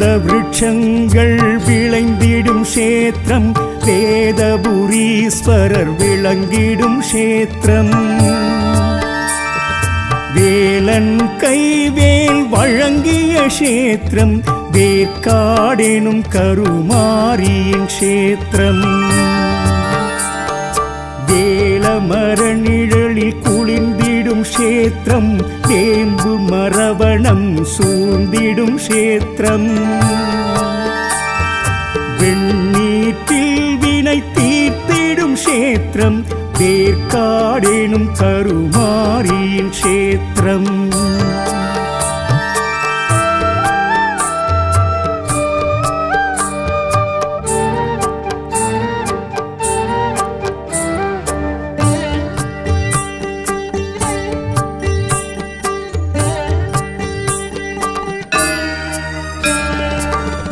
வேத விருட்சங்கள் விளைந்திடும் க்ஷேத்திரம், வேதபுரீஸ்வரர் விளங்கிடும் க்ஷேத்திரம். வேலன் கைவேல் வழங்கிய க்ஷேத்திரம், வேற்காடெனும் கருமாரியின் க்ஷேத்திரம். வேலமர நிழலில் குளிர்ந்திடும் க்ஷேத்திரம், வேம்பு மரவணம் சூழ்ந்திடும் க்ஷேத்திரம். வெண்ணீற்றில் வினை தீர்த்திடும் க்ஷேத்திரம், வேற்காடெனும் கருமாரியின் க்ஷேத்திரம்.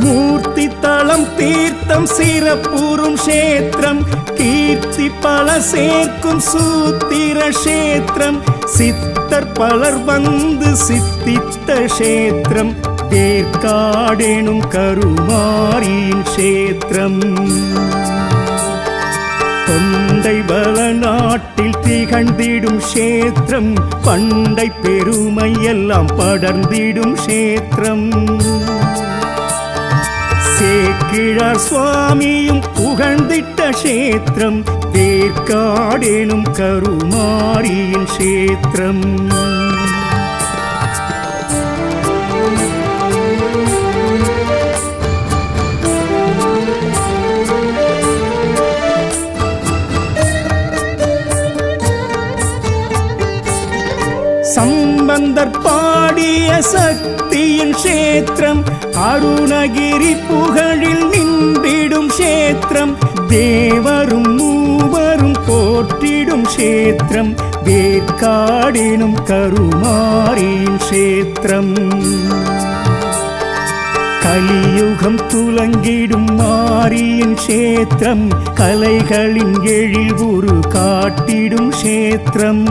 மூர்த்தி தளம் தீர்த்தம் சிறப்புறும் க்ஷேத்திரம், கீர்த்தி பல சேர்க்கும் சூத்திர க்ஷேத்திரம். சித்தர் பலர் வந்து சித்தித்த க்ஷேத்திரம், வேற்காடெனும் கருமாரியின் க்ஷேத்திரம். தொண்டை வள நாட்டில் திகழ்ந்திடும் க்ஷேத்திரம், பண்டை பெருமை எல்லாம் படர்ந்திடும் க்ஷேத்திரம். சேக்கிழார் சுவாமியும் புகழ்ந்திட்ட க்ஷேத்திரம், வேற்காடெனும் கருமாரியின் க்ஷேத்திரம். சம்பந்தர் பாடிய சக்தியின் க்ஷேத்திரம், அருணகிரி புகழில் நின்றிடும் க்ஷேத்திரம். தேவரும் மூவரும் போற்றிடும் க்ஷேத்திரம், வேற்காடெனும் கருமாரியின் க்ஷேத்திரம். கலியுகம் துலங்கிடும் மாரியின் க்ஷேத்திரம், கலைகளின் எழில் உரு காட்டிடும் க்ஷேத்திரம்.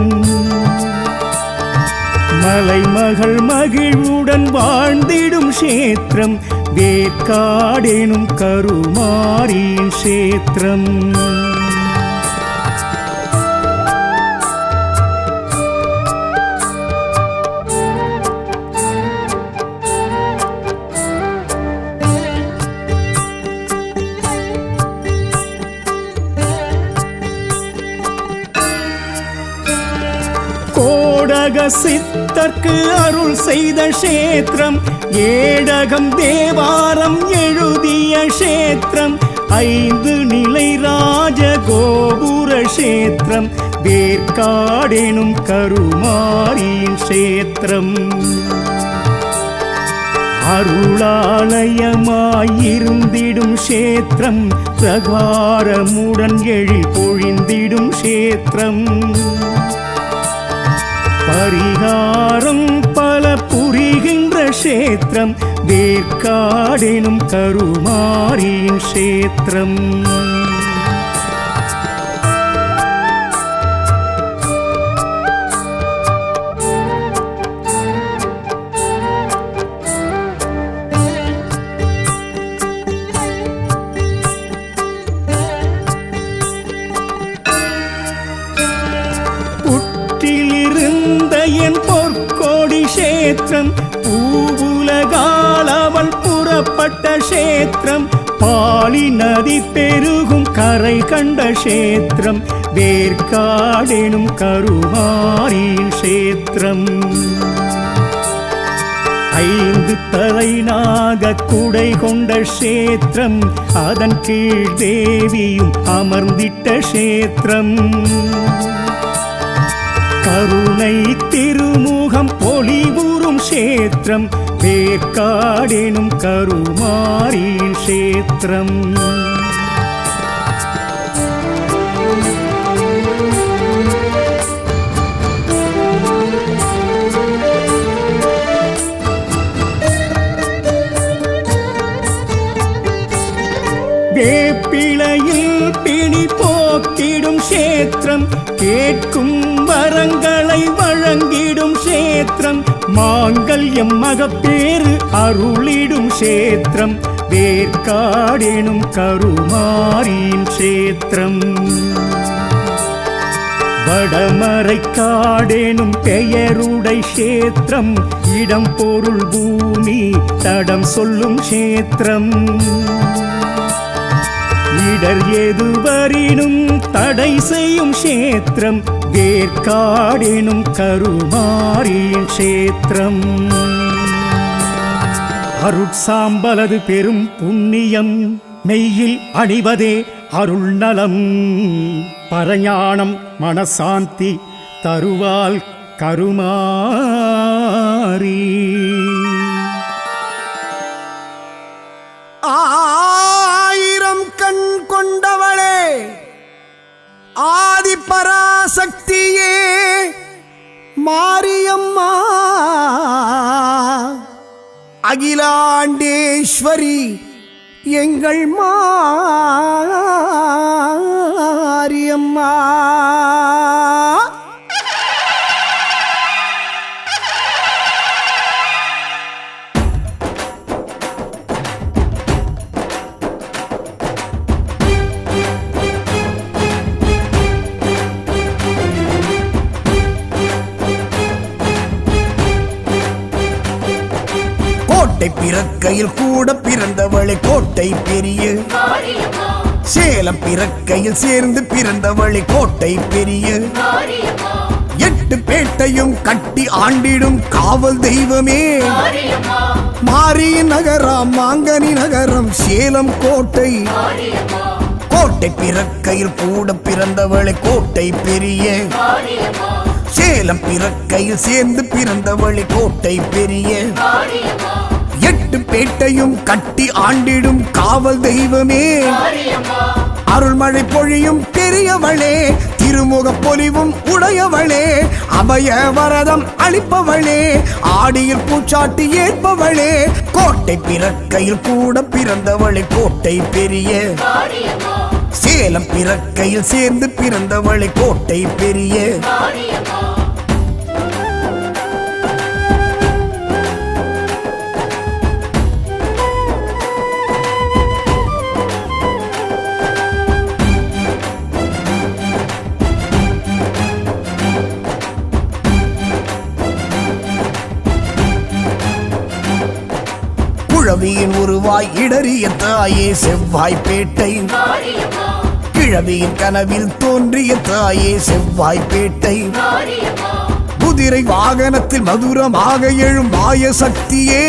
மலைமகள் மகிழ்வுடன் வாழ்ந்திடும் க்ஷேத்திரம், வேற்காடெனும் கருமாரியின் க்ஷேத்திரம். கோடக சித்தர்க்கு அருள் செய்த க்ஷேத்திரம், ஏடகம் தேவாரம் எழுதிய க்ஷேத்திரம். 5 நிலை ராஜ கோபுர க்ஷேத்திரம், வேற்காடெனும் கருமாரியின் க்ஷேத்திரம். அருளாலயமாயிருந்திடும் க்ஷேத்திரம், பிரகாரமுடன் எழில் பொழிந்திடும் க்ஷேத்திரம். பரிகாரம் பல புரிகின்ற க்ஷேத்திரம், வேற்காடெனும் கருமாரியின் க்ஷேத்திரம். என் பொற்கோடி க்ஷேத்திரம், பூவுலகால் அவள் புறப்பட்ட க்ஷேத்திரம். பாலி நதி பெருகும் கரை கண்ட க்ஷேத்திரம், வேற்காடெனும் கருமாரியின் க்ஷேத்திரம். 5 தலைநாக குடை கொண்ட க்ஷேத்திரம், அதன் கீழ் தேவியும் அமர்ந்திட்ட க்ஷேத்திரம். கருணை திருமுகம் பொலிவுறும் க்ஷேத்திரம், வேற்காடெனும் கருமாரியின் க்ஷேத்திரம். வேப்பிலையில் பிணி போக்கிடும் க்ஷேத்திரம், கேட்கும் வரங்களை வழங்கிடும் க்ஷேத்திரம். மாங்கல்யம் மகப்பேறு அருளிடும் கஷேத்திரம் வேர்க்காடெனும் கருமாரியின் கஷேத்திரம் வடமரைக்காடெனும் பெயருடை கஷேத்திரம் இடம் பொருள் பூமி தடம் சொல்லும் கஷேத்திரம் இடர் எதுவரினும் தடை செய்யும் கஷேத்திரம் வேர்க்காடெனும் கருமாரியின் கஷேத்திரம் அருட்சாம்பலது பெரும் புண்ணியம் மெய்யில் அணிவதே அருள் நலம் பரஞானம் மனசாந்தி தருவால் கருமாரி ஆயிரம் கண் கொண்டவளே ஆதிபராசக்தியே மாரியம்மா அகிலாண்டேஸ்வரி எங்கள் மாரியம்மா கோட்டை பிறக்கையில் கூட பிறந்தவளை கோட்டை பெரிய சேலம் பிறக்கையில் சேர்ந்து பிறந்தவளை கோட்டை பெரிய 8 பேட்டையும் கட்டி ஆண்டிடும் காவல் தெய்வமே மாரியின் நகரம் மாங்கனி நகரம் சேலம் கோட்டை கோட்டை பிறக்கையில் கூட பிறந்தவளை கோட்டை பெரிய சேலம் பிறக்கையில் சேர்ந்து பிறந்தவளை கோட்டை பெரிய 8 பேட்டையும் கட்டி ஆண்டிடும் காவல் தெய்வமே அருள்மழை பொழியும் பெரியவளே திருமுக பொலிவும் உடையவளே அபய வரதம் அளிப்பவளே ஆடியில் பூச்சாட்டி ஏற்பவளே கோட்டை பிறக்கையில் கூட பிறந்தவளை கோட்டை பெரிய சேலம் பிறக்கையில் சேர்ந்து பிறந்தவளை கோட்டை பெரிய கிழவியின் உருவாய் இடறிய தாயே செவ்வாய்ப்பேட்டை கிழவியின் கனவில் தோன்றிய தாயே செவ்வாய்ப்பேட்டை குதிரை வாகனத்தில் மதுரமாக எழும் மாய சக்தியே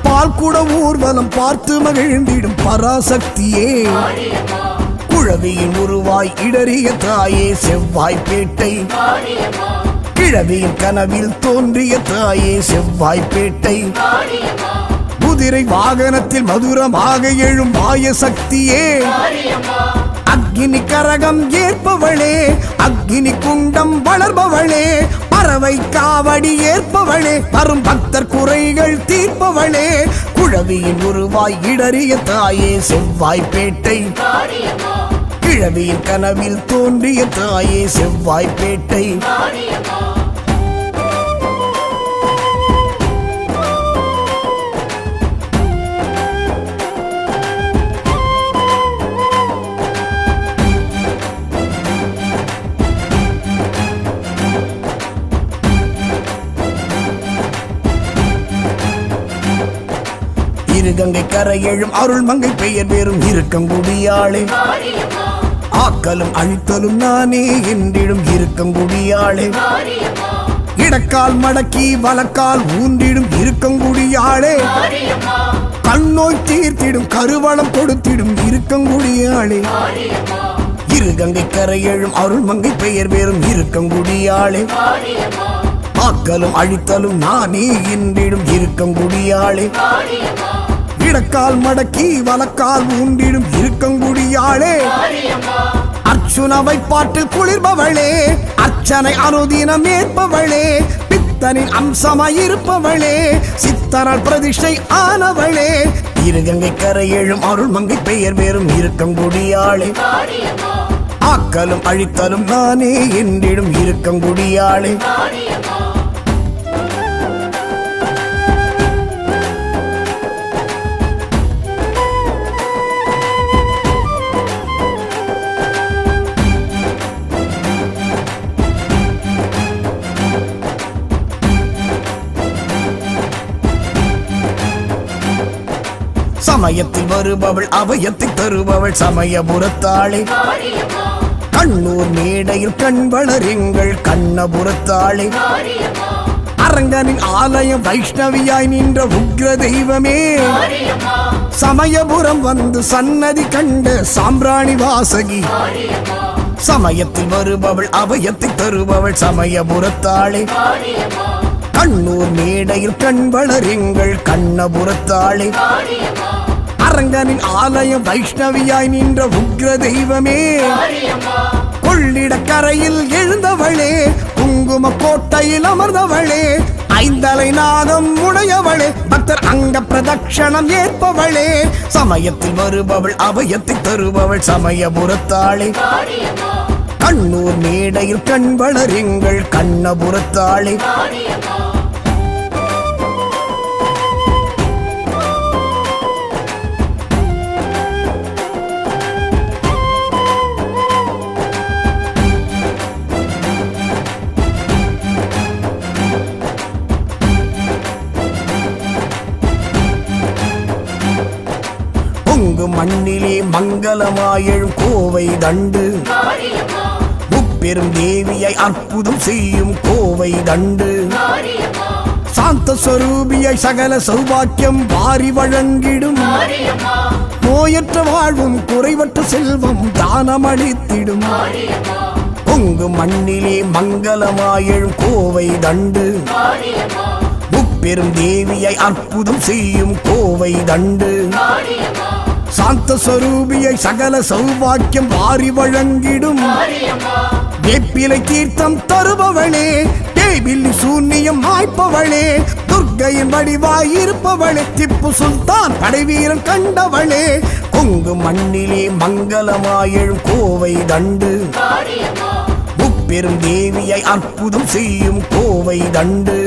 பால்குட ஊர்வலம் பார்த்து மகிழ்ந்திடும் பராசக்தியே குழவியின் உருவாய் இடறிய தாயே செவ்வாய்ப்பேட்டை கிழவியின் கனவில் தோன்றிய தாயே செவ்வாய்ப்பேட்டை குதிரை வாகனத்தில் மதுரமாக எழும் மாய சக்தியே அக்னி கரகம் ஏற்பவளே அக்னி குண்டம் வளர்பவளே பறவை காவடி ஏற்பவளே வரும் பக்தர் குறைகள் தீர்ப்பவளே குழவியின் உருவாய் இடறிய தாயே செவ்வாய்ப்பேட்டை கிழவியின் கனவில் தோன்றிய தாயே செவ்வாய்ப்பேட்டை இருகங்கை கரையெழும் அருள்மங்கை பெயர் வேறும் இருக்கங்குடியாளே ஆக்கலும் அழித்தலும் நானே என்றிடும் இருக்கங்குடியாளே இடக்கால் மடக்கி வலக்கால் ஊன்றிடும் இருக்கங்குடியாளே கண்ணோய் தீர்த்திடும் கருவளம் கொடுத்திடும் இருக்கங்குடியாளே இருகங்கை கரையெழும் அருள்மங்கை பெயர் வேறும் இருக்கங்குடியாளே ஆக்கலும் அழித்தலும் நானே என்றிடும் இருக்கங்குடியாளே இடக்கால் மடக்கி வலக்கால் ஊன்றிடும் இருக்கங்குடியாளே அர்ச்சுனவை பாட்டில் குளிர்பவளே அர்ச்சனை அனுதினம் ஏற்பவளே பித்தனின் அம்சமாயிருப்பவளே சித்தனால் பிரதிஷ்டை ஆனவளே இருகங்கை கரையெழும் அருள்மங்கை பெயர் வேறும் இருக்கங்குடியாளே ஆக்கலும் அழித்தலும் நானே என்றிடும் இருக்கங்குடியாளே சமயத்தில் வருபவள் அபயத்தை தருபவள் சமயபுரத்தாளே கண்ணூர் மேடையில் கண் வளரெங்கள் கண்ணபுரத்தாளே அரங்கனின் ஆலயம் வைஷ்ணவியாய் நின்ற உக்ர தெய்வமே சமயபுரம் வந்து சன்னதி கண்ட சாம்பிராணி வாசகி சமயத்தில் வருபவள் அபயத்தை தருபவள் சமயபுரத்தாளே கண்ணூர் மேடையில் கண் வளரெங்கள் கண்ணபுரத்தாளே அரங்கனின் ஆலயம் வைஷ்ணவியாய் நின்ற உக்ர தெய்வமே கொள்ளிடக்கரையில் எழுந்தவளே குங்கும கோட்டையில் அமர்ந்தவளே ஐந்தலை நாகம் உடையவளே பக்தர் அங்க பிரதட்சணம் ஏற்பவளே சமயத்தில் வருபவள் அபயத்தை தருபவள் சமயபுரத்தாளே கண்ணூர் மேடையில் கண் வளரெங்கள் கண்ணபுரத்தாளே பொங்கு மண்ணிலே மங்களமாயழும் கோவை தண்டு முப்பெரும் தேவியை அற்புதம் செய்யும் கோவை தண்டு சாந்த ஸ்வரூபியை சகல சௌபாக்கியம் வாரி வழங்கிடும் நோயற்ற வாழ்வும் குறைவற்ற செல்வம் தானமளித்திடும் பொங்கு மண்ணிலே மங்களமாயழும் கோவை தண்டு முப்பெரும் தேவியை அற்புதம் செய்யும் கோவை தண்டு சாந்த ஸ்வரூபியை சகல சௌபாக்கியம் வாரி வழங்கிடும் வேப்பிலை தீர்த்தம் தருபவளே தேவில்லி சூன்யம் மாய்ப்பவளே துர்க்கையின் வடிவாயிருப்பவளே திப்பு சுல்தான் படைவீரன் கண்டவளே கொங்கு மண்ணிலே மங்களமாயழும் கோவை தண்டு முப்பெரும் தேவியை அற்புதம் செய்யும் கோவை தண்டு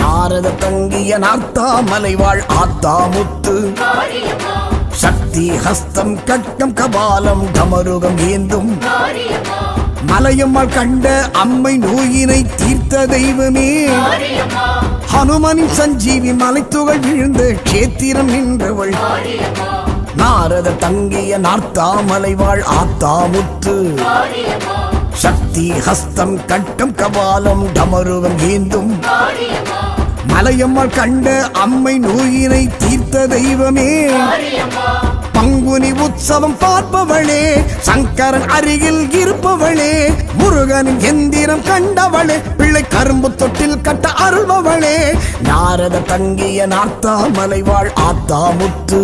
நாரத தங்கிய நார்த்தாமலை வாழ் ஆத்தாமுத்து சக்தி ஹஸ்தம் கட்கம் கபாலம் டமருகம் ஏந்தும் மலையம்மாள் கண்ட அம்மை நோயினை தீர்த்த தெய்வமே ஹனுமனின் சஞ்சீவி மலைத்துகள் விழுந்த கேத்திரம் நின்றவள் நாரத தங்கிய நார்த்தாமலை வாழ் ஆத்தாமுத்து சக்தி ஹஸ்தம் கட்கம் கபாலம் டமருகம் ஏந்தும் மலையம்மாள் கண்ட அம்மை நோயினை தீர்த்த தெய்வமே பங்குனி உற்சவம் பார்ப்பவளே சங்கரன் அருகில் இருப்பவளே முருகனின் எந்திரம் கண்டவளே பிள்ளை கரும்பு தொட்டில் கட்ட அருள்பவளே நாரத தங்கிய நார்த்தாமலை வாழ் ஆத்தாமுத்து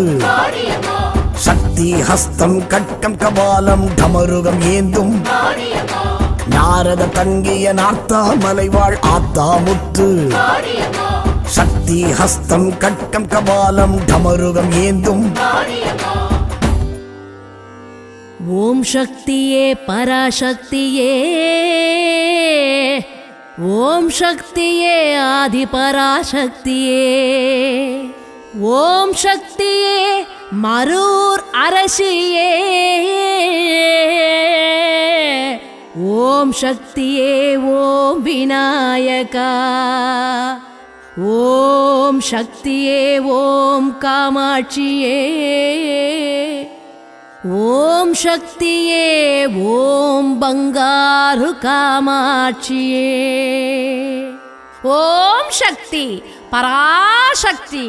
சக்தி ஹஸ்தம் கட்கம் கபாலம் டமருகம் ஏந்தும் நாரத தங்கிய நார்த்தாமலை வாழ் ஆத்தாமுத்து சக்தி ஹஸ்தம் கட்கம் கபாலம் டமருகம் ஏந்தும் ஓம் சக்தியே பராசக்தியே ஓம் சக்தியே ஆதி பராசக்தியே ஓம் சக்தியே மரூர் அரசியே ஓம் சக்தியே ஓம் விநாயகா ஓம் சக்தியே ஓம் காமாட்சியே ஓம் சக்தியே ஓம் பங்காரு காமாட்சியே ஓம் சக்தி பராசக்தி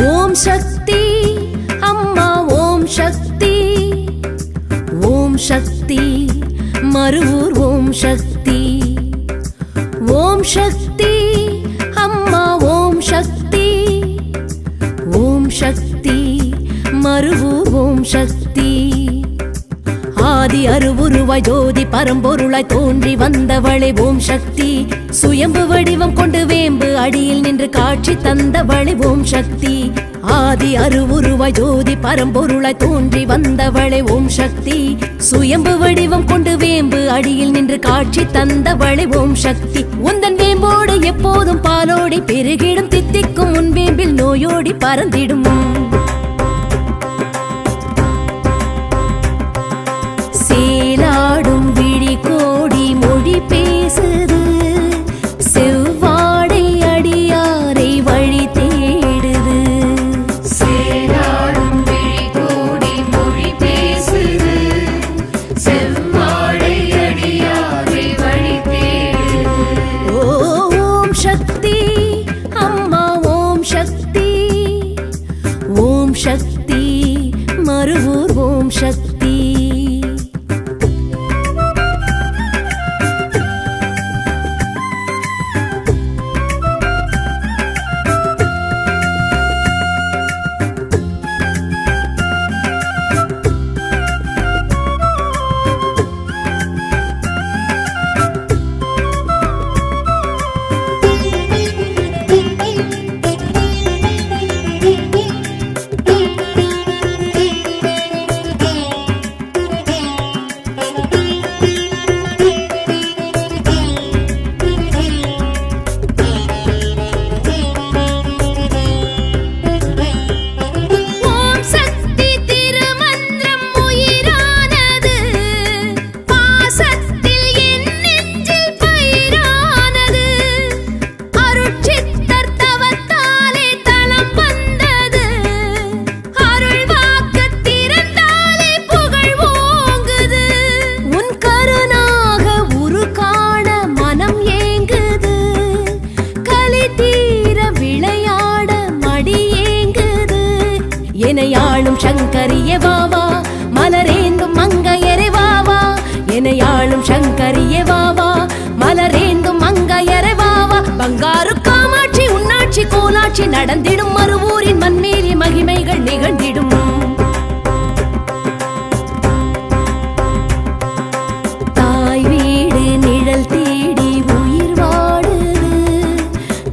ஓம் சக்தி அம்மா ஓம் சக்தி சக்தி மருவூர் ஓம் சக்தி ஓம் சக்தி அம்மா ஓம் சக்தி ஓம் சக்தி மருவூர் ஓம் சக்தி ஆதி அருவுருவாய் ஜோதி பரம்பொருளாய் தோன்றி வந்தவளே ஓம் சக்தி சுயம்பு வடிவம் கொண்டு வேம்பு அடியில் நின்று காட்சி தந்தவளே ஓம் சக்தி ஆதி அருவுருவாய் ஜோதி பரம்பொருளாய் தோன்றி வந்தவளே ஓம் சக்தி சுயம்பு வடிவம் கொண்டு வேம்பு அடியில் நின்று காட்சி தந்தவளே ஓம் சக்தி உந்தன் வேம்போடு எப்போதும் பாலோடி பெருகிடும் தித்திக்கும் உன் வேம்பில் நோயோடி பறந்திடும் சேலாடும் விழி கோடி மொழி பேசுது செவ்வாடை அடியாரை வழி தேடுது சேலாடும் விழி கோடி மொழி பேசுது செவ்வாடை அடியாரை வழி தேடுது ஓம் சக்தி அம்மா ஓம் சக்தி ஓம் சக்தி மருவூர் ஓம் சக்தி எனையாளும் சங்கரிய வாவா மலரேந்தும் மங்கையரே வாவா எனையாளும் சங்கரிய வாவா மலரேந்தும் மங்கையரே வாவா பங்காரு காமாட்சி உன்னாட்சி கோலாட்சி நடந்திடும் மறுவூரின் மண்மேலி மகிமைகள் நிகழ்ந்திடும் தாய் வீடு நிழல் தேடி உயிர் வாடுது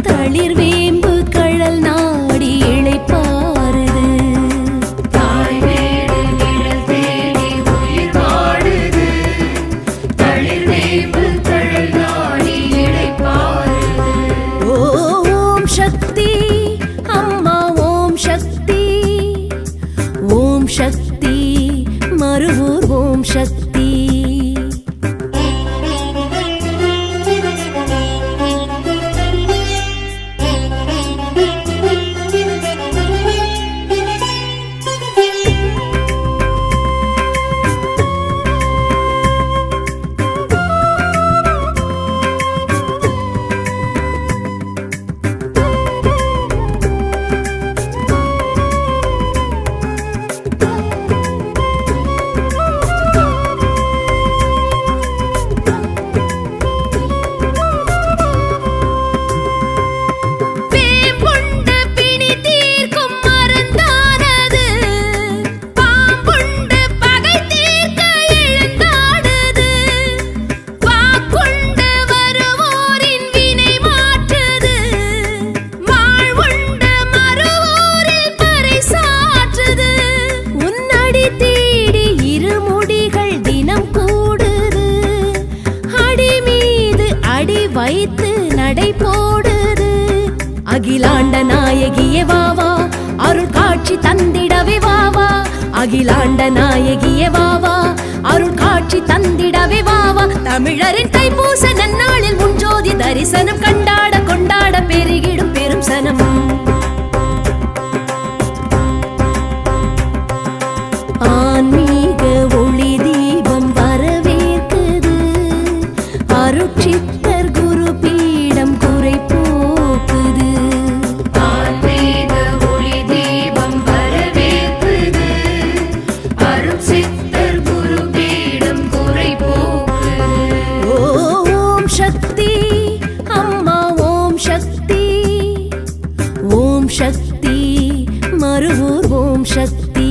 தளிர் வேம்பு கழல் நாடி இளைப்பாருது சக்தி மருவூர் ஓம் சக்தி வைத்து நடை போடுது அகிலாண்ட நாயகியே வாவா அருள் காட்சி தந்திடவே வாவா அகிலாண்ட நாயகியே வாவா அருள் காட்சி தந்திடவே வாவா தமிழரின் தைப்பூச நன்னாளில் முன்ஜோதி தரிசனம் கண்டாட கொண்டாட பெருகிடும் பெரும் சனம் ஆன்மீக ஒளி தீபம் வரவேற்குது அருட்சித்தர் குரு பீடம் குறை போக்குது ஆன்மீக ஒளி தீபம் வரவேற்குது அருட்சித்தர் குரு பீடம் சக்தி.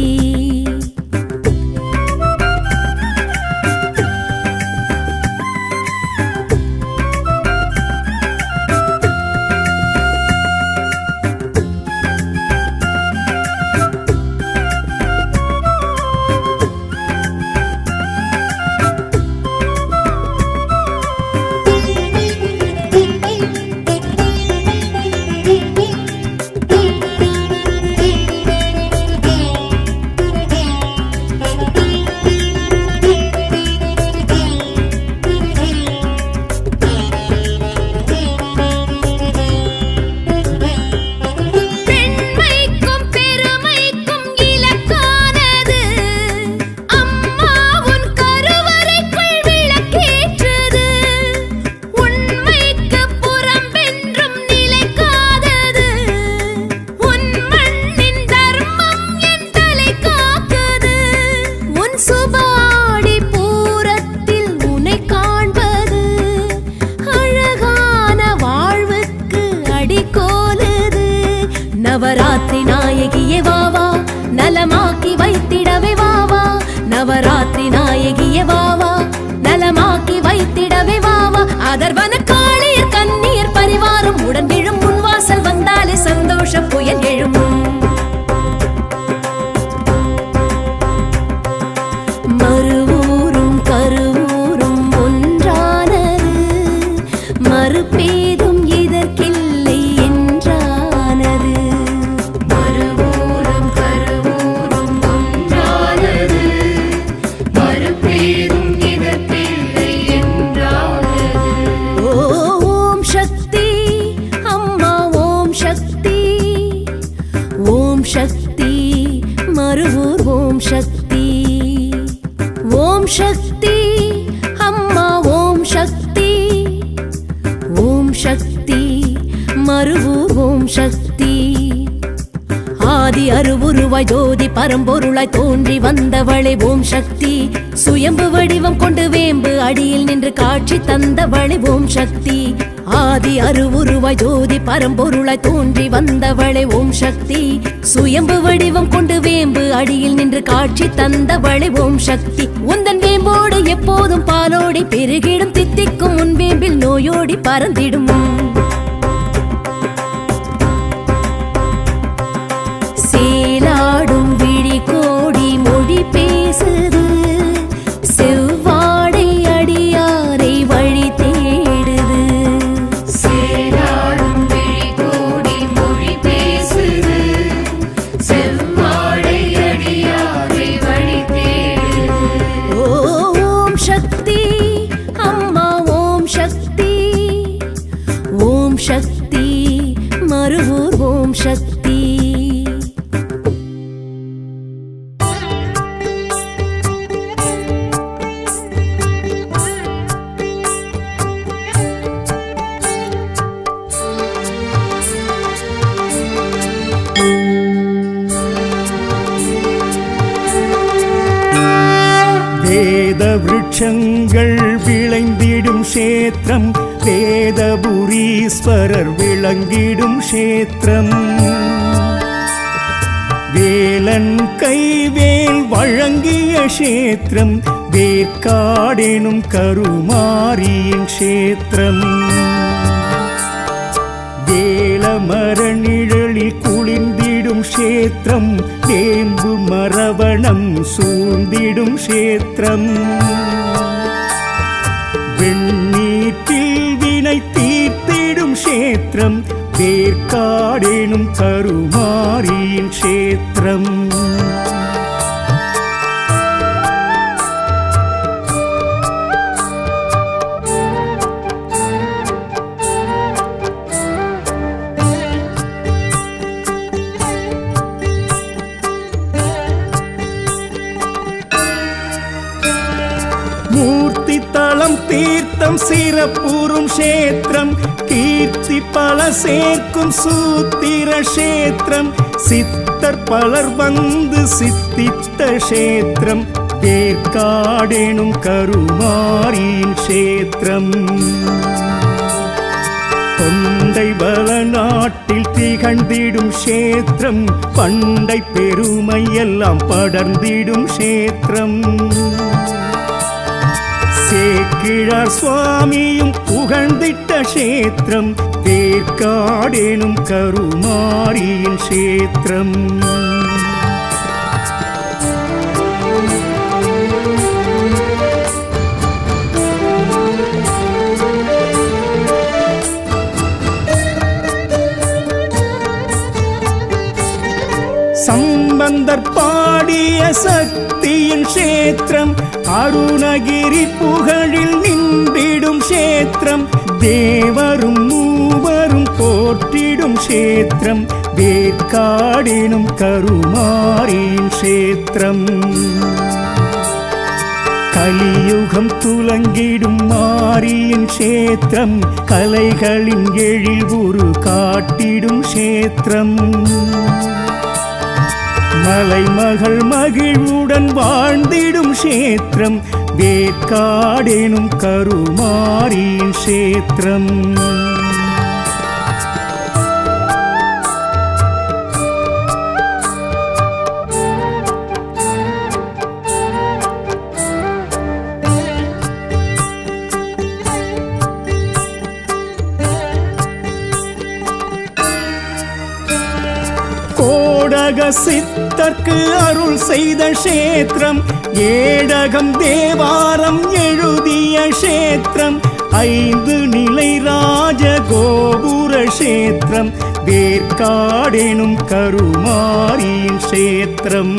நவராத்திரி நாயகியே வாவா, நலமாக்கி வைத்திடவே வாவா. நவராத்திரி நாயகியே வாவா, நலமாக்கி வைத்திடவே வாவா. அதர்வன காளியர் கன்னியர் பரிவாரம் உடன் எழும் முன்வாசல் வந்தாலே சந்தோஷ புயல் எழும். மறுவூரும் கருவூரும் ஒன்றானது, மறுபேதும் இதற்கில்லை என்றானது. மறுவூரும் கருவூரும் ஒன்றானது, மறுபேதும் இதற்கில்லை என்றானது. ஓம் சக்தி அம்மா, ஓம் சக்தி, ஓம் சக்தி மறுவூர், ஓம் சக்தி, ஓம் சக்தி அம்மா, ஓம் சக்தி, ஓம் சக்தி மறுவூர், ஓம் சக்தி. ஆதி அருவுருவாய் ஜோதி பரம்பொருளாய் தோன்றி வந்தவளே ஓம் சக்தி. சுயம்பு வடிவம் கொண்டு வேம்பு அடியில் நின்று காட்சி தந்தவளே ஓம் சக்தி. ஆதி அருவுருவாய் ஜோதி பரம்பொருளாய் தோன்றி வந்தவளே ஓம் சக்தி. சுயம்பு வடிவம் கொண்டு வேம்பு அடியில் நின்று காட்சி தந்தவளே ஓம் சக்தி. உந்தன் வேம்போடு எப்போதும் பாலோடி பெருகிடும், தித்திக்கும் உன் வேம்பில் நோயோடி பறந்திடும். சேலாடும் விழி கோடி மொழி பேசுது, செவ்வாடை அடியாரை வழி தேடுது. சேலாடும் விழி கோடி மொழி பேசுது, செவ்வாடை அடியாரை வழி தேடுது. ஓம் சக்தி அம்மா, ஓம் சக்தி, ஓம் சக்தி மறுவூர், ஓம் சக்தி. வேத விருட்சங்கள் விளைந்திடும் க்ஷேத்திரம், வேதபுரீஸ்வரர் விளங்கிடும் க்ஷேத்திரம். வேலன் கைவேல் வழங்கிய க்ஷேத்திரம், வேற்காடெனும் கருமாரியின் க்ஷேத்திரம். வேலமர நிழலில் குளிர்ந்திடும் க்ஷேத்திரம், வேம்பு மரவணம் சூழ்ந்திடும் க்ஷேத்திரம். வெண்ணீற்றில் வினை தீர்த்திடும் க்ஷேத்திரம், வேற்காடெனும் கருமாரியின் க்ஷேத்திரம். மூர்த்தி தளம் தீர்த்தம் சிறப்புறும் க்ஷேத்திரம், கீர்த்தி பல சேர்க்கும் சூத்திர க்ஷேத்திரம். சித்தர் பலர் வந்து சித்தித்த க்ஷேத்திரம், வேற்காடெனும் கருமாரியின் க்ஷேத்திரம். தொண்டை வளநாட்டில் திகழ்ந்திடும் க்ஷேத்திரம், பண்டை பெருமை எல்லாம் படர்ந்திடும் க்ஷேத்திரம். சேக்கிழார் சுவாமியும் புகழ்ந்திட்ட க்ஷேத்திரம், வேர்க்காடெனும் கருமாரியின் க்ஷேத்திரம். சம்பந்தர் பாடிய சக்தியின் க்ஷேத்திரம், அருணகிரி புகழில் நின்றிடும் க்ஷேத்திரம், தேவரும் மூவரும் போற்றிடும் க்ஷேத்திரம், வேர்க்காடெனும் கருமாரியின் க்ஷேத்திரம். கலியுகம் துலங்கிடும் மாரியின் க்ஷேத்திரம், கலைகளின் எழில் உரு காட்டிடும் க்ஷேத்திரம். மலைமகள் மகிழ்வுடன் வாழ்ந்திடும் க்ஷேத்திரம், வேர்க்காடெனும் கருமாரியின் க்ஷேத்திரம். கோடக சித்தர்க்கு அருள் செய்த க்ஷேத்திரம், ஏடகம் தேவாரம் எழுதிய க்ஷேத்திரம், 5 நிலை ராஜ கோபுர க்ஷேத்திரம், வேர்க்காடெனும் கருமாரியின் க்ஷேத்திரம்.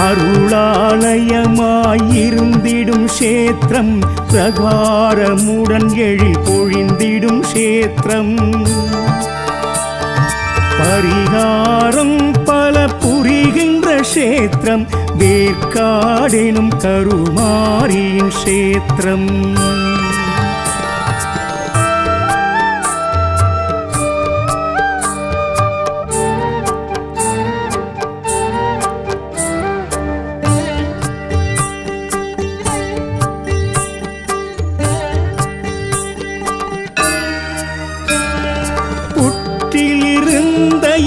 அருளாலயமாயிருந்திடும் க்ஷேத்திரம், பிரகாரமுடன் எழில் பொழிந்திடும் க்ஷேத்திரம். பரிகாரம் பல புரிகின்ற க்ஷேத்திரம், வேர்க்காடெனும் கருமாரியின் க்ஷேத்திரம்.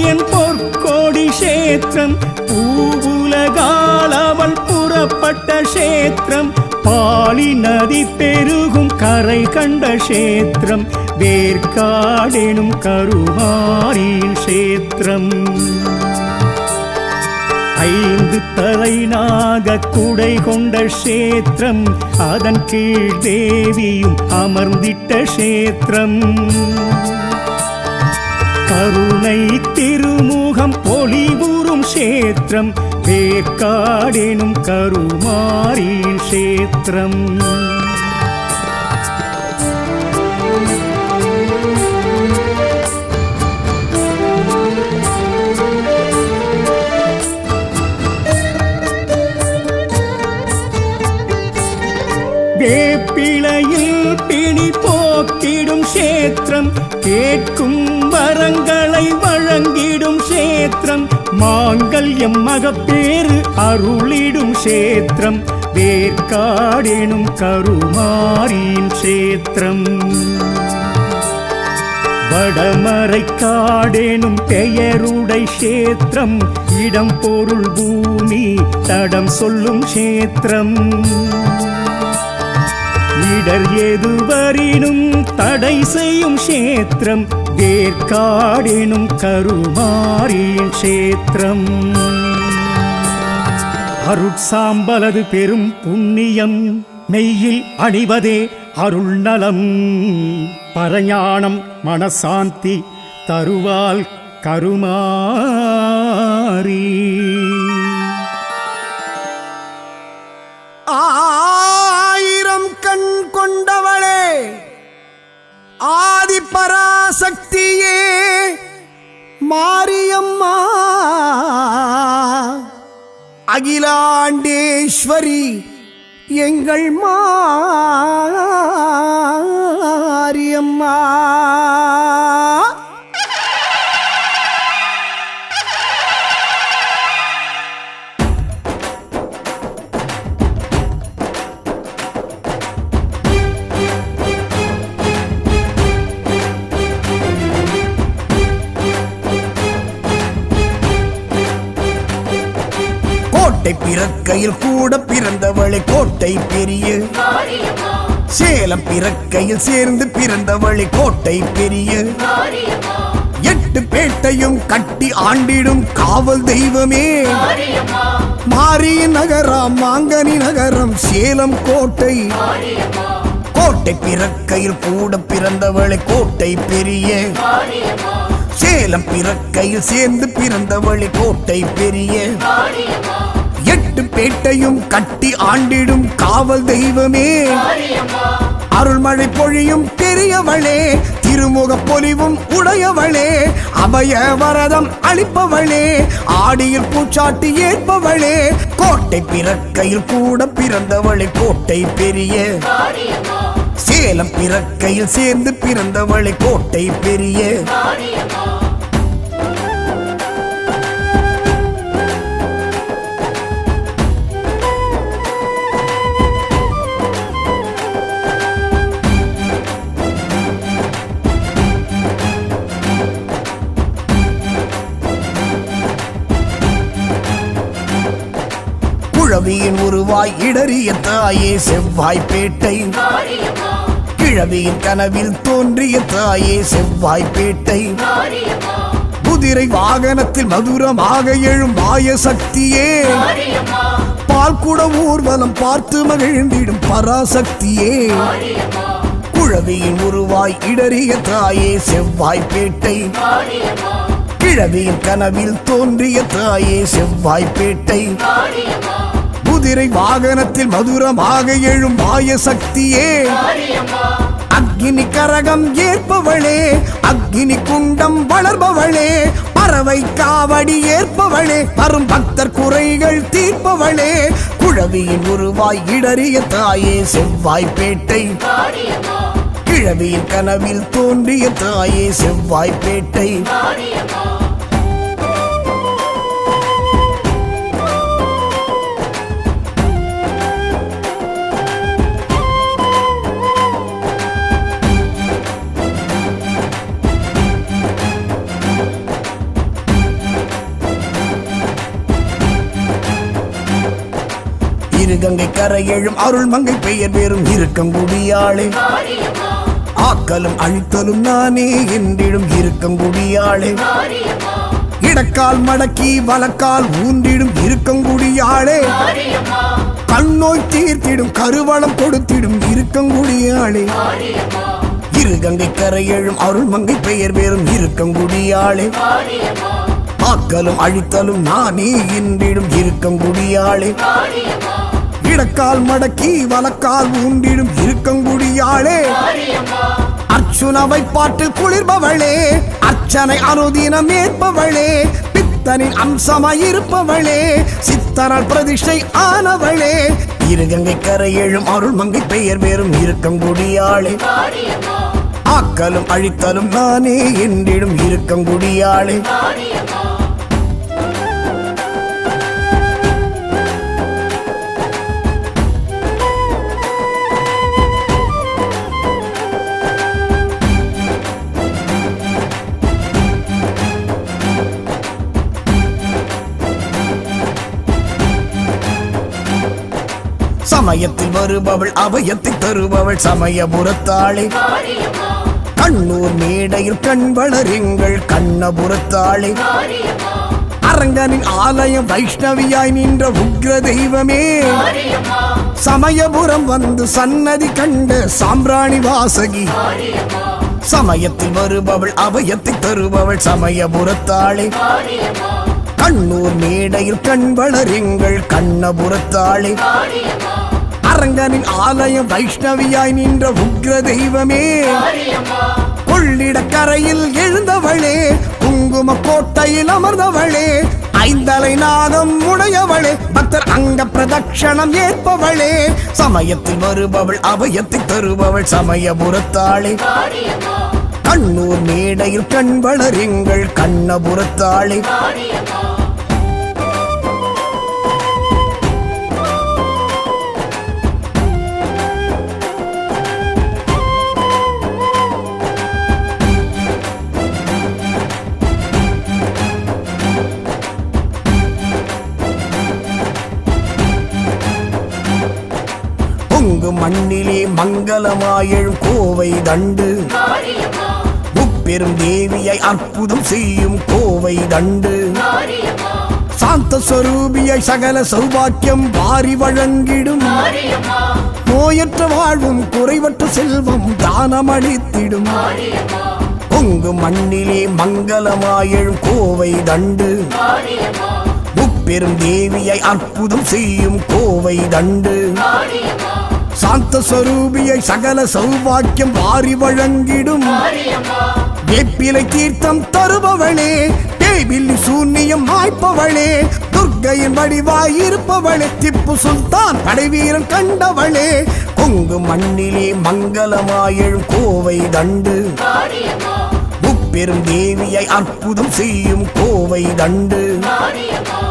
என் பொற்கோடி க்ஷேத்திரம், பூவுலகால் அவள் புறப்பட்ட க்ஷேத்திரம், பாலி நதி பெருகும் கரை கண்ட க்ஷேத்திரம், வேர்க்காடெனும் கருமாரியின் க்ஷேத்திரம். 5 தலைநாக குடை கொண்ட க்ஷேத்திரம், அதன் கீழ் தேவியும் அமர்ந்திட்ட க்ஷேத்திரம். கருணை திருமுகம் பொலிவுறும் க்ஷேத்திரம், வேர்க்காடெனும் கருமாரியின் க்ஷேத்திரம். வேப்பிலையில் பிணி போக்கிடும் க்ஷேத்திரம், கேட்கும் வரங்களை வழங்கிடும் க்ஷேத்திரம், மாங்கல்யம் மகப்பேறு அருளிடும் க்ஷேத்திரம், வேர்க்காடெனும் கருமாரியின் க்ஷேத்திரம். வடமரைக்காடெனும் பெயருடை க்ஷேத்திரம், இடம் பொருள் பூமி தடம் சொல்லும் க்ஷேத்திரம். இடர் எதுவரினும் தடை செய்யும் க்ஷேத்திரம், வேர்க்காடெனும் கருமாரியின் க்ஷேத்திரம். அருட்சாம்பலது பெரும் புண்ணியம், மெய்யில் அணிவதே அருள் நலம், பரஞானம் மனசாந்தி தருவால் கருமாரி. ஆயிரம் கண் கொண்டவளே, ஆதி பராசக்தியே மாரியம்மா, அகிலாண்டேஸ்வரி எங்கள் மாரியம்மா. கோட்டை பிறக்கையில் கூட பிறந்தவளை கோட்டை பெரிய மாரியம்மா சேலம் பிறக்கையில் சேர்ந்து பிறந்தவளை கோட்டை பெரிய மாரியம்மா 8 பேட்டையும் கட்டி ஆண்டிடும் காவல் தெய்வமே மாரியம்மா மாரியின் நகரம் மாங்கனி நகரம் சேலம் கோட்டை மாரியம்மா கோட்டை பிறக்கையில் கூட பிறந்தவளை கோட்டை பெரிய மாரியம்மா சேலம் பிறக்கையில் சேர்ந்து பிறந்தவளை கோட்டை பெரிய மாரியம்மா 8 பேட்டையும் கட்டி ஆண்டிடும் காவல் தெய்வமே மாரியம்மா அருள்மழை பொழியும் பெரியவளே திருமுக பொலிவும் உடையவளே அபய வரதம் அளிப்பவளே ஆடியில் பூச்சாட்டி ஏற்பவளே கோட்டை பிறக்கையில் கூட பிறந்தவளை கோட்டை பெரிய மாரியம்மா சேலம் பிறக்கையில் சேர்ந்து பிறந்தவளை கோட்டை பெரிய மாரியம்மா குழவியின் உருவாய் இடறிய தாயே செவ்வாய்ப்பேட்டை மாரியம்மா கிழவியின் கனவில் தோன்றிய தாயே செவ்வாய்ப்பேட்டை மாரியம்மா குதிரை வாகனத்தில் மதுரமாக எழும் மாய சக்தியே மாரியம்மா பால்குட ஊர்வலம் பார்த்து மகிழ்ந்திடும் பராசக்தியே மாரியம்மா குழவியின் உருவாய் இடறிய தாயே செவ்வாய்ப்பேட்டை மாரியம்மா கிழவியின் கனவில் தோன்றிய தாயே செவ்வாய்ப்பேட்டை மாரியம்மா குதிரை வாகனத்தில் மதுரமாக எழும் மாய சக்தியே மாரியம்மா அக்னி கரகம் ஏற்பவளே அக்னி குண்டம் வளர்பவளே பறவை காவடி ஏற்பவளே வரும் பக்தர் குறைகள் தீர்ப்பவளே குழவியின் உருவாய் இடறிய தாயே செவ்வாய்ப்பேட்டை மாரியம்மா கிழவியின் கனவில் தோன்றிய தாயே செவ்வாய்ப்பேட்டை மாரியம்மா இருகங்கை கரை எழும் அருள் மங்கை பெயர் பெறும் இருக்கங்குடியாளே மாரியம்மா ஆக்கலும் அழித்தலும் நானே என்றிடும் இருக்கங்குடியாளே மாரியம்மா இடக்கால் மடக்கி வலக்கால் ஊன்றிடும் இருக்கங்குடியாளே மாரியம்மா கண்ணோய் தீர்த்திடும் கருவளம் கொடுத்திடும் இருக்கங்குடியாளே மாரியம்மா இருகங்கை கரை எழும் அருள் மங்கை பெயர் பெறும் இருக்கங்குடியாளே மாரியம்மா ஆக்கலும் அழித்தலும் நானே என்றிடும் இருக்கங்குடியாளே மாரியம்மா இடக்கால் மடக்கி வலக்கால் ஊன்றிடும் இருக்கங்குடியாளே மாரியம்மா அர்ச்சுனவை பாட்டில் குளிர்பவளே அர்ச்சனை அனுதினம் ஏற்பவளே பித்தனின் அம்சமாய் இருப்பவளே சித்தரால் பிரதிஷ்டை ஆனவளே இருகங்கை கரை எழும் அருள் மங்கை பெயர் பெறும் இருக்கங்குடியாளே மாரியம்மா ஆக்கலும் அழித்தலும் நானே என்றிடும் இருக்கங்குடியாளே மாரியம்மா சமயத்தில் வருபவள் அபயத்தை தருபவள் சமயபுரத்தாளே மாரியம்மா கண்ணூர் மேடையில் கண் வளருங்கள் கண்ணபுரத்தாளே மாரியம்மா அரங்கனின் ஆலயம் வைஷ்ணவியாய் நின்ற உக்ர தெய்வமே மாரியம்மா சமயபுரம் வந்து சன்னதி கண்ட சாம்பிராணி வாசகி மாரியம்மா சமயத்தில் வருபவள் அபயத்தை தருபவள் சமயபுரத்தாளே மாரியம்மா கண்ணூர் மேடையில் கண் வளருங்கள் கண்ணபுரத்தாளே மாரியம்மா அரங்கனின் ஆலயம் வைஷ்ணவியாய் நின்ற உக்ர தெய்வமே மாரியம்மா கொள்ளிடக்கரையில் எழுந்தவளே குங்கும கோட்டையில் அமர்ந்தவளே ஐந்தலை நாகம் உடையவளே பக்தர் அங்க பிரதட்சணம் ஏற்பவளே சமயத்தில் வருபவள் அபயத்தை தருபவள் சமயபுரத்தாளே மாரியம்மா கண்ணூர் மேடையில் கண் வளருங்கள் கண்ணபுரத்தாளே மாரியம்மா பொங்கு மண்ணிலே மங்களமாயெழும் கோவை தண்டு மாரியம்மா முப்பெரும் தேவியை அற்புதம் செய்யும் கோவை தண்டு மாரியம்மா சாந்த ஸ்வரூபியை சகல சௌபாக்கியம் வாரி வழங்கிடும் மாரியம்மா நோயற்ற வாழ்வும் குறைவற்ற செல்வம் தானமளித்திடும் மாரியம்மா பொங்கு மண்ணிலே மங்களமாயெழும் கோவை தண்டு மாரியம்மா முப்பெரும் தேவியை அற்புதம் செய்யும் கோவை தண்டு மாரியம்மா சாந்த ஸ்வரூபியை சகல சௌபாக்கியம் வாரி வழங்கிடும் மாரியம்மா வேப்பிலை தீர்த்தம் தருபவளே பேய்பில்லி சூன்யம் மாய்ப்பவளே துர்க்கையின் வடிவாய் இருப்பவளே திப்பு சுல்தான் படைவீரன் கண்டவளே பொங்கு மண்ணிலே மங்களமாயெழும் கோவை தண்டு மாரியம்மா முப்பெரும் தேவியை அற்புதம் செய்யும் கோவை தண்டு மாரியம்மா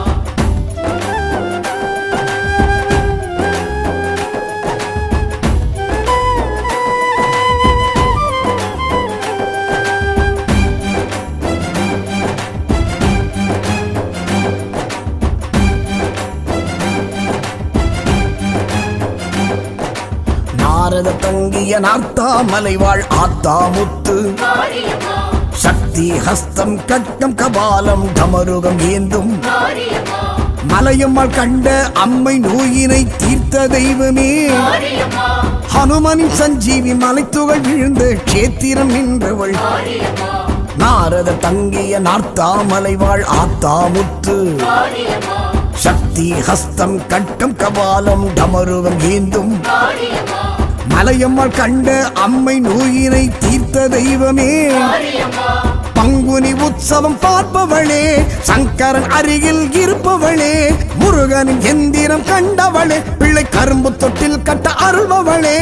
நாரத தங்கிய நார்த்தாமலை வாழ் ஆத்தாமுத்து மாரியம்மா சக்தி ஹஸ்தம் கட்டம் கபாலம் டமருகம் ஏந்தும் மாரியம்மா மலையம்மாள் கண்ட அம்மை நோயினை தீர்த்த தெய்வமே மாரியம்மா ஹனுமனின் சஞ்சீவி மலைத்துகள் விழுந்த கேத்திரம் நின்றவள் மாரியம்மா நாரத தங்கிய நார்த்தாமலை வாழ் ஆத்தாமுத்து மாரியம்மா சக்தி ஹஸ்தம் கட்டம் கபாலம் டமருகம் ஏந்தும் மாரியம்மா மலையம்மாள் கண்ட அம்மை நோயினை தீர்த்த தெய்வமே மாரியம்மா பங்குனி உற்சவம் பார்ப்பவளே சங்கரன் அருகில் இருப்பவளே முருகனின் எந்திரம் கண்டவளே பிள்ளை கரும்பு தொட்டில் கட்ட அருள்பவளே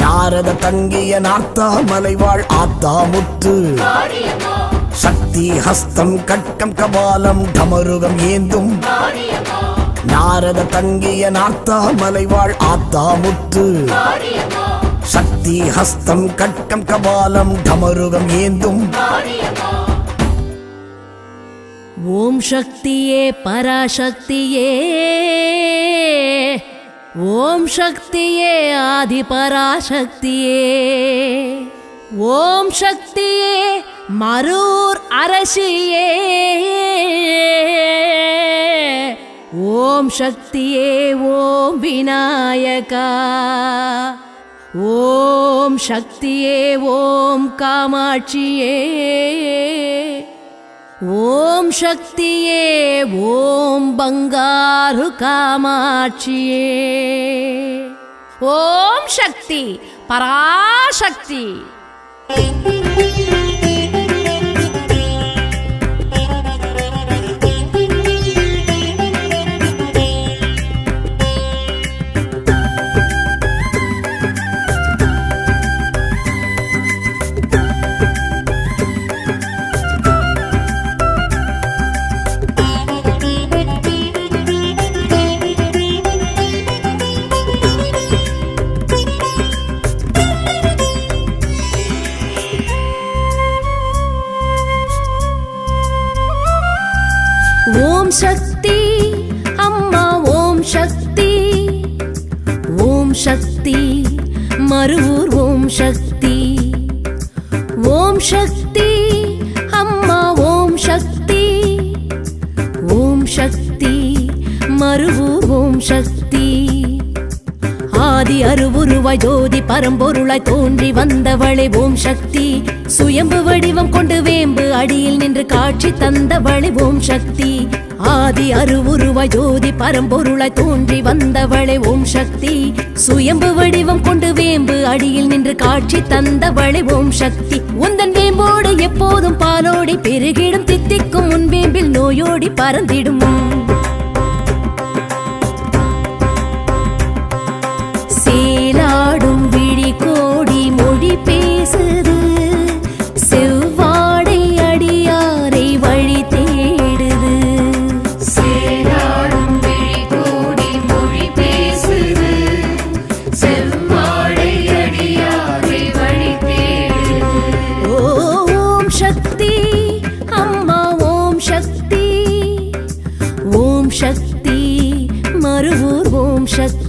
நாரத தங்கிய நார்த்தாமலை வாழ் ஆத்தாமுத்து மாரியம்மா சக்தி ஹஸ்தம் கட்டம் கபாலம் டமருகம் ஏந்தும் மாரியம்மா நாரத தங்கிய நார்த்தாமலை வாழ் ஆத்தாமுத்து மாரியம்மா சக்தி ஹஸ்தம் கட்டம் கபாலம் டமருகம் ஏந்தும் மாரியம்மா ஓம் சக்தியே பராசக்தியே ஓம் சக்தியே ஆதி பராசக்தியே ஓம் சக்தியே மரூர் அரசியே ஓம் சக்தியே ஓம் விநாயகா ஓம் சக்தியே ஓம் காமாட்சியே ஓம் சக்தியே ஓம் பங்காரு காமாட்சியே ஓம் சக்தி பராசக்தி ஓம் சக்தி அம்மா ஓம் சக்தி ஓம் சக்தி மருவூர் ஓம் சக்தி ஓம் சக்தி அம்மா ஓம் சக்தி ஓம் சக்தி மருவூர் ஓம் சக்தி ஆதி அருவுருவாய் ஜோதி பரம்பொருளாய் தோன்றி வந்தவளே ஓம் சக்தி சுயம்பு வடிவம் கொண்டு வேம்பு அடியில் நின்று காட்சி தந்தவளே ஓம் சக்தி ஆதி அருவுருவாய் ஜோதி பரம்பொருளாய் தோன்றி வந்தவளே ஓம் சக்தி சுயம்பு வடிவம் கொண்டு வேம்பு அடியில் நின்று காட்சி தந்தவளே ஓம் சக்தி உந்தன் வேம்போடு எப்போதும் பாலோடி பெருகிடும் தித்திக்கும் உன் வேம்பில் நோயோடி பறந்திடும் சேலாடும் விழி கோடி மொழி பேசுது செவ்வாடை அடியாரை வழி தேடுது சேராடும் விழி கோடி மொழி பேசுது செவ்வாடை அடியாரை வழி தேடுது ஓம் சக்தி அம்மா ஓம் சக்தி ஓம் சக்தி மருவூர் ஓம் சக்தி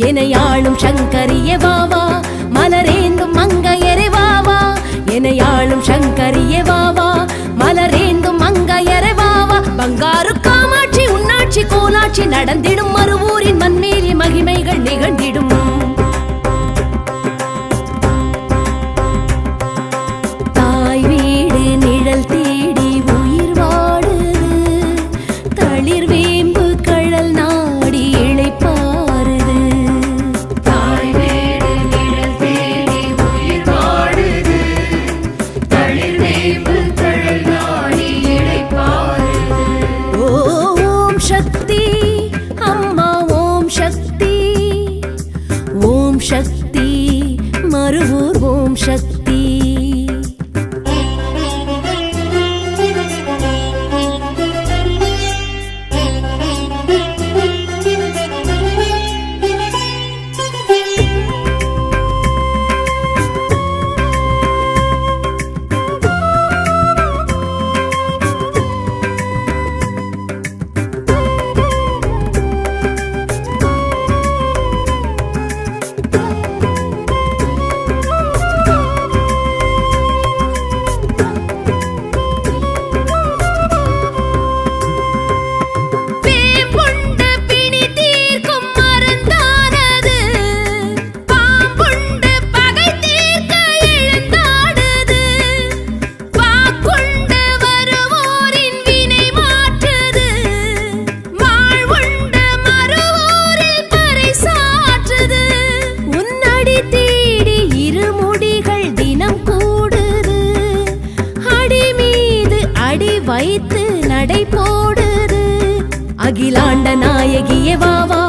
எனையாளும் சங்கரிய வாவா மலரேந்தும் மங்கையரை வாவா எனையாளும் சங்கரிய வாவா மலரேந்தும் மங்கையரை வாவா பங்காரு காமாட்சி உன்னாட்சி கோலாட்சி நடந்திடும் மறுவூரின் மண்மேலி மகிமைகள் நிகழ்ந்திடும் தாய் வீடு நிழல் தேடி உயிர் வாடுது தளிர் வேம்பு கழல் நாடி இளைப்பாறுது தாய் வீடு நிழல் தேடி உயிர் வாடுது தளிர் வேம்பு கழல் நாடி இளைப்பாறுது ஓம் சக்தி அம்மா ஓம் சக்தி ஓம் சக்தி மறுவூர் ஓம் சக்தி வேம்புண்டு பிணி தீர்க்கும் மருந்தானது பாம்புண்டு பகை தீர்க்க எழுந்தாடுது வாக்குண்டு வருவோரின் வினை மாற்றுது வாழ்வுண்டு மறுவோரில் பறைசாற்றுது உன்னடி தேடி இருமுடிகள் தினம் கூடுது அடி மீது அடி வைத்து நடை போடுது அகிலாண்ட நாயகியே வாவா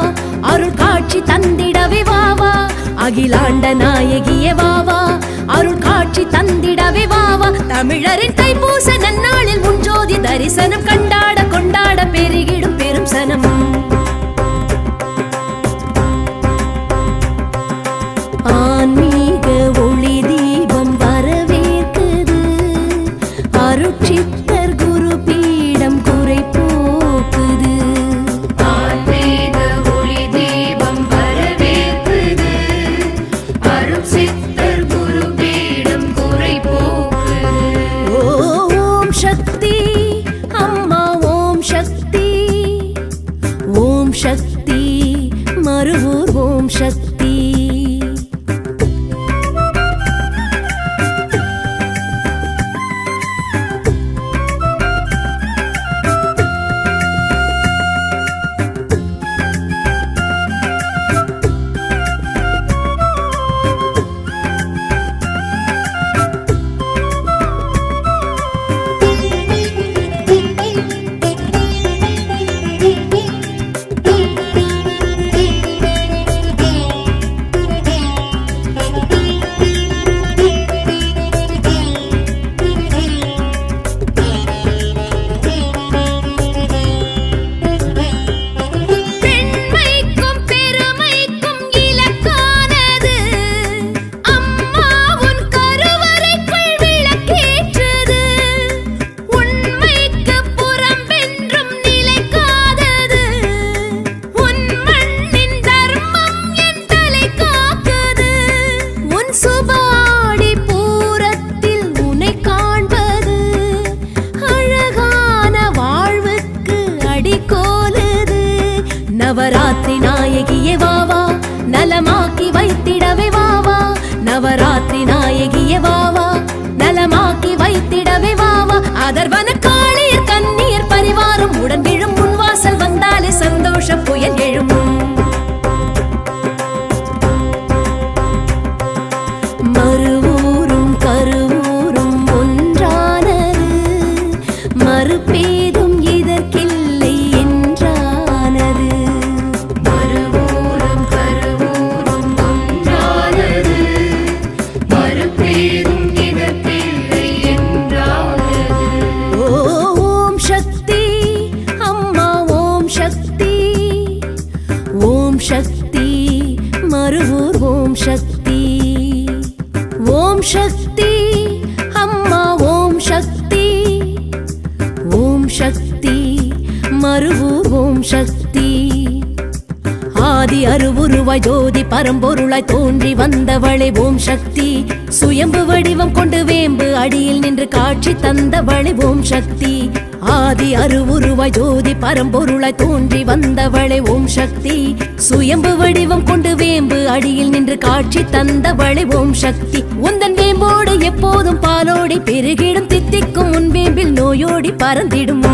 அருள் காட்சி தந்திடவே வாவா அகிலாண்ட நாயகியே வாவா அருள் காட்சி தந்திடவே வாவா தமிழரின் தைப்பூச நன்னாளில் முன்ஜோதி தரிசனம் கண்டாட கொண்டாட பெருகிடும் பெரும் சனம் ஆன்மீக ஒளி தீபம் வரவேற்குது அருட்சித்தர் குரு பீடம் குறை போக்குது ஆன்மீக ஒளி தீபம் வரவேற்குது அருட்சித்தர் குரு பீடம் குறை போக்குது ஓம் சக்தி அம்மா ஓம் சக்தி ஓம் சக்தி மறுவூர் ஓம் சக்தி பெண்மைக்கும் பெருமைக்கும் இலக்கானது அம்மா உன் கருவறைக்குள் விளக்கேற்றுது உண்மைக்கு புறம்பென்றும் நிலைக்காதது உன் மண்ணின் தர்மம் என் தலை காக்குது உன் சுபாடி பூரத்தில் உன்னை காண்பது அழகான வாழ்வுக்கு அடிக்கோலுது நவராத்திரி நாயகியே வாவா நலமாக்கி வைத்திடவே வாவா நவராத்திரி நாயகியே வாவா நலமாக்கி வைத்திடவே வாவா அதர்வன காளியர் கண்ணீர் பரிவாரம் உடன் விழும் முன்வாசல் வந்தாலே சந்தோஷ புயல் எழும் மறுவூரும் கருவூரும் ஒன்றானது மறுபேதும் இதற்கில்லை என்றானது மறுவூரும் கருவூரும் ஒன்றானது மறுபேதும் இதற்கில்லை என்றானது ஓம் சக்தி அம்மா ஓம் சக்தி ஓம் சக்தி மறுவூர் ஓம் சக்தி ஓம் சக்தி அம்மா ஓம் சக்தி ஓம் சக்தி மறுவூர் ஓம் சக்தி ஆதி அருவுருவ அருவுருவாய் ஜோதி பரம்பொருளாய் தோன்றி வந்தவளே ஓம் சக்தி சுயம்பு வடிவம் கொண்டு வேம்பு அடியில் நின்று காட்சி தந்தவளே ஓம் சக்தி ஆதி அருவுருவாய் ஜோதி பரம்பொருளாய் தோன்றி வந்தவளே ஓம் சக்தி சுயம்பு வடிவம் கொண்டு வேம்பு அடியில் நின்று காட்சி தந்தவளே ஓம் சக்தி உந்தன் வேம்போடு எப்போதும் பாலோடி பெருகிடும் தித்திக்கும் உன் வேம்பில் நோயோடி பறந்திடும்